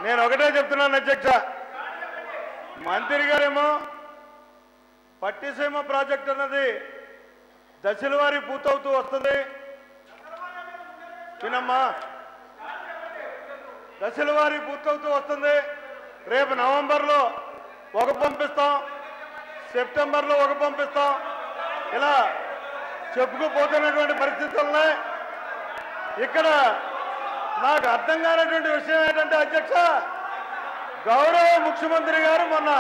నేను ఒకటే చెప్తున్నాను అధ్యక్ష, మంత్రి గారేమో పట్టిసీమ ప్రాజెక్ట్ అన్నది దశల వారీ పూర్తవుతూ వస్తుంది. వినమ్మా, దశల వారీ పూర్తవుతూ వస్తుంది. రేపు నవంబర్లో ఒక పంపిస్తాం, సెప్టెంబర్లో ఒక పంపిస్తాం, ఇలా చెప్పుకుపోతున్నటువంటి పరిస్థితుల్లో ఇక్కడ నాకు అర్థం కానటువంటి విషయం ఏంటంటే అధ్యక్ష, గౌరవ ముఖ్యమంత్రి గారు మొన్న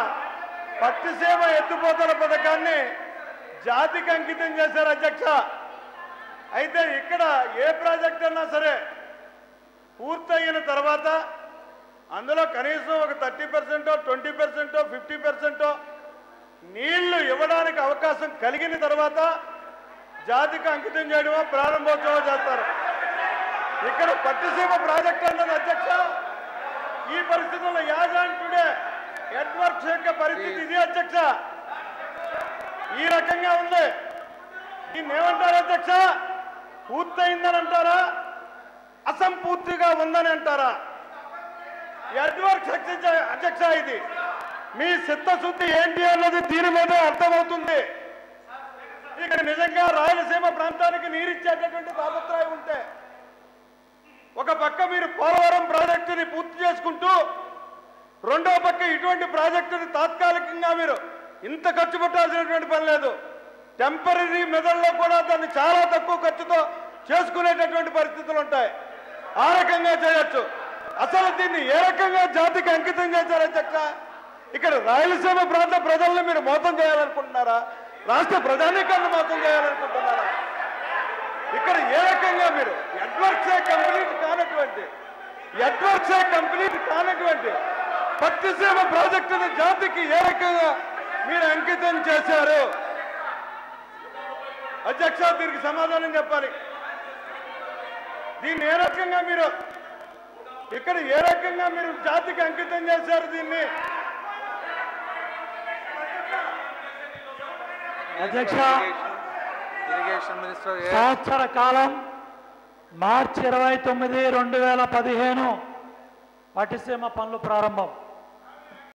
పట్టిసీమ ఎత్తిపోతల పథకాన్ని జాతికి అంకితం చేశారు అధ్యక్ష. అయితే ఇక్కడ ఏ ప్రాజెక్ట్ అన్నా సరే పూర్తయిన తర్వాత అందులో కనీసం ఒక 30%, 20%, 50% నీళ్లు ఇవ్వడానికి అవకాశం కలిగిన తర్వాత జాతికి అంకితం చేయడమో ప్రారంభోత్సవం చేస్తారు. ఇక్కడ పట్టిసీమ ప్రాజెక్ట్ అన్నది అధ్యక్ష ఈ పరిస్థితుల్లో యాజాంటుడే నెట్వర్క్స్ యొక్క పరిస్థితి ఇది అధ్యక్ష. ఈ రకంగా ఉంది. దీన్ని ఏమంటారు అధ్యక్ష? పూర్తయిందని అంటారా, అసంపూర్తిగా ఉందని అంటారా? నెట్వర్క్స్ అధ్యక్ష ఇది మీ చిత్తశుద్ధి ఏంటి అన్నది దీని మీద అర్థమవుతుంది. ఇక్కడ నిజంగా రాయలసీమ ప్రాంతానికి నీరిచ్చేటటువంటి తాపత్రయం ఉంటే ఒక పక్క మీరు పోలవరం ప్రాజెక్టుని పూర్తి చేసుకుంటూ రెండో పక్క ఇటువంటి ప్రాజెక్టుని తాత్కాలికంగా మీరు ఇంత ఖర్చు పెట్టాల్సినటువంటి పని లేదు. టెంపరీ మెథడ్లో కూడా దాన్ని చాలా తక్కువ ఖర్చుతో చేసుకునేటటువంటి పరిస్థితులు ఉంటాయి. ఆ రకంగా చేయొచ్చు. అసలు దీన్ని ఏ రకంగా జాతికి అంకితం చేశారు అధ్యక్ష? ఇక్కడ రాయలసీమ ప్రాంత ప్రజల్ని మీరు మోసం చేయాలనుకుంటున్నారా? రాష్ట్ర ప్రజానీకాన్ని మోసం చేయాలనుకుంటున్నారా? ఇక్కడ ఏ రకంగా మీరు నెట్వర్క్సే కంప్లీట్ కానటువంటి పట్టిసీమ ప్రాజెక్టుని జాతికి ఏ రకంగా మీరు అంకితం చేశారు అధ్యక్ష? దీనికి సమాధానం చెప్పాలి. దీన్ని ఏ రకంగా మీరు ఇక్కడ ఏ రకంగా మీరు జాతికి అంకితం చేశారు దీన్ని? అధ్యక్ష, సంవత్సర కాలం మార్చి 29, 2015 పట్టిసీమ పనులు ప్రారంభం.